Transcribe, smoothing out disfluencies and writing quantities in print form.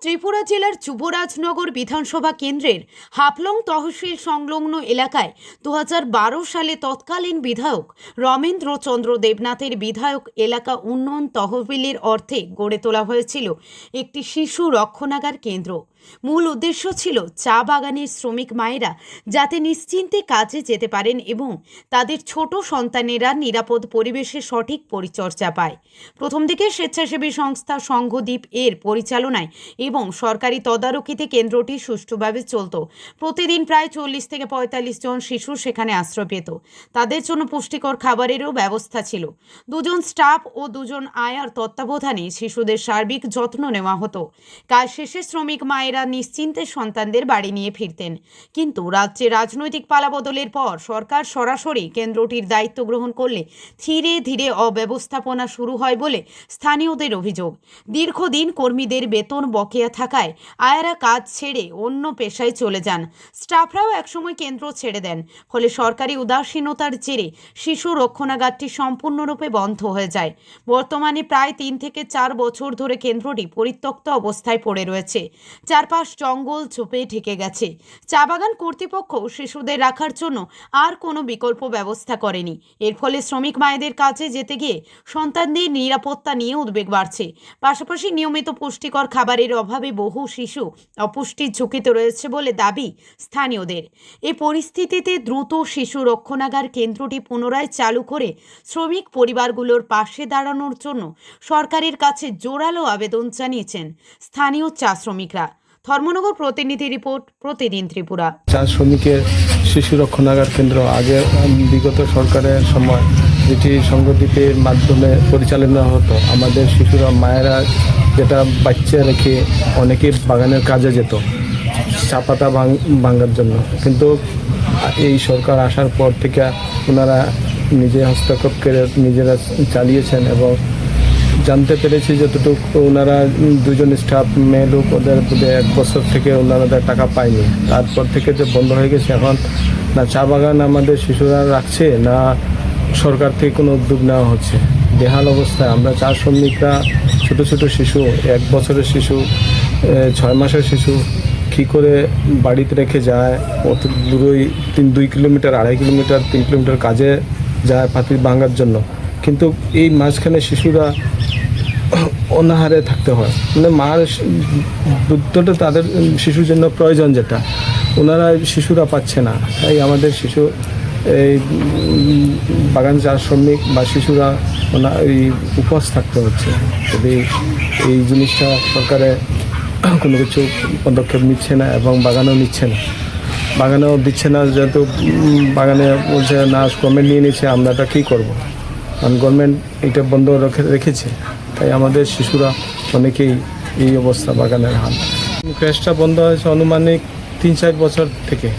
ত্রিপুরা জেলার যুবরাজনগর বিধানসভা কেন্দ্রের হাফলং তহসিল সংলগ্ন এলাকায় 2012 সালে তৎকালীন বিধায়ক রমেন্দ্র চন্দ্র দেবনাথের বিধায়ক এলাকা উন্নয়ন তহবিলের অর্থে গড়ে তোলা হয়েছিল একটি শিশু রক্ষণাগার কেন্দ্র। মূল উদ্দেশ্য ছিল চা বাগানের শ্রমিক মায়েরা যাতে নিশ্চিন্তে কাজে যেতে পারেন এবং তাদের ছোট সন্তানেরা নিরাপদ পরিবেশে সঠিক পরিচর্যা পায়। প্রথম দিকে স্বেচ্ছাসেবী সংস্থা সংঘদ্বীপ এর পরিচালনায় এবং সরকারি তদারকিতে কেন্দ্রটি সুষ্ঠুভাবে চলত। প্রতিদিন প্রায় 40 থেকে 45 জন শিশু সেখানে আশ্রয় পেত। তাদের জন্য পুষ্টিকর খাবারেরও ব্যবস্থা ছিল। 2 জন স্টাফ ও 2 জন আয়ার তত্ত্বাবধানে শিশুদের সার্বিক যত্ন নেওয়া হতো। কাজ শেষে শ্রমিক মায়েরা নিশ্চিন্তে সন্তানদের বাড়ি নিয়ে ফিরতেন। কিন্তু রাজ্যে রাজনৈতিক পালাবদলের পর সরকার সরাসরি কেন্দ্রটির দায়িত্ব গ্রহণ করলে ধীরে ধীরে অব্যবস্থাপনা শুরু হয় বলে স্থানীয়দের অভিযোগ। দীর্ঘদিন কর্মীদের বেতন বকেয়া থাকায় আয়ারা কাজ ছেড়ে অন্য পেশায় চলে যান। স্টাফরাও একসময় কেন্দ্র ছেড়ে দেন। ফলে সরকারি উদাসীনতার জেরে শিশু রক্ষণাগারটি সম্পূর্ণরূপে বন্ধ হয়ে যায়। বর্তমানে প্রায় 3 থেকে 4 বছর ধরে কেন্দ্রটি পরিত্যক্ত অবস্থায় পড়ে রয়েছে। চারপাশ জঙ্গল ঝোপে ঢেকে গেছে। চা বাগান কর্তৃপক্ষ শিশুদের রাখার জন্য আর কোনো বিকল্প ব্যবস্থা করেনি। এর ফলে শ্রমিক মায়েদের কাজে যেতে গিয়ে সন্তানদের নিরাপত্তা নিয়ে উদ্বেগ বাড়ছে। পাশাপাশি নিয়মিত পুষ্টিকর খাবারের অভাবে বহু শিশু অপুষ্টির ঝুঁকিতে রয়েছে বলে দাবি স্থানীয়দের। এই পরিস্থিতিতে দ্রুত শিশু রক্ষণাগার কেন্দ্রটি পুনরায় চালু করে শ্রমিক পরিবারগুলোর পাশে দাঁড়ানোর জন্য সরকারের কাছে জোরালো আবেদন জানিয়েছেন স্থানীয় চা শ্রমিকরা। ধর্মনগর প্রতিনিধি রিপোর্ট, প্রতিদিন ত্রিপুরা। চা শ্রমিকের শিশু রক্ষণাগার কেন্দ্র আগে বিগত সরকারের সময় যেটি সংঘদ্বীপের মাধ্যমে পরিচালনা হতো, আমাদের শিশুরা মায়েরা যেটা বাচ্চা রেখে অনেকে বাগানের কাজে যেত চা পাতা ভাঙার জন্য। কিন্তু এই সরকার আসার পর থেকে ওনারা নিজে হস্তক্ষেপ করে নিজেরা চালিয়েছেন এবং জানতে পেরেছি যতটুকু ওনারা 2 জন স্টাফ মেয়ে লোক ওদের 1 বছর থেকে ওনারা টাকা পায়নি। তারপর থেকে যে বন্ধ হয়ে গেছে, এখন না চা বাগান আমাদের শিশুরা রাখছে না সরকার থেকে কোনো উদ্যোগ নেওয়া হচ্ছে। বেহাল অবস্থায় আমরা চা শ্রমিকরা ছোট ছোট শিশু, 1 বছরের শিশু, 6 মাসের শিশু কী করে বাড়িতে রেখে যায়, অত দূরই 2 কিলোমিটার, 2.5 কিলোমিটার, 3 কিলোমিটার কাজে যায় পাতি ভাঙার জন্য। কিন্তু এই মাঝখানে শিশুরা অনাহারে থাকতে হয়। মানে মার দুধটা তাদের শিশুর জন্য প্রয়োজন, যেটা ওনারা শিশুরা পাচ্ছে না। তাই আমাদের শিশু এই বাগান চা শ্রমিক বা শিশুরা এই উপবাস থাকতে হচ্ছে। যদি এই জিনিসটা সরকারে কোনো কিছু পদক্ষেপ নিচ্ছে না এবং বাগানেও নিচ্ছে না, বাগানেও দিচ্ছে না, যেহেতু বাগানে বলছে না গভর্নমেন্ট নিয়ে নিচ্ছে, আমরা এটা কী করবো? কারণ গভর্নমেন্ট এটা বন্ধ রেখেছে। তাই আমাদের শিশুরা অনেকেই এই অবস্থা বাগানের হাল। ক্রেশটা বন্ধ হয়েছে আনুমানিক 3-4 বছর থেকে।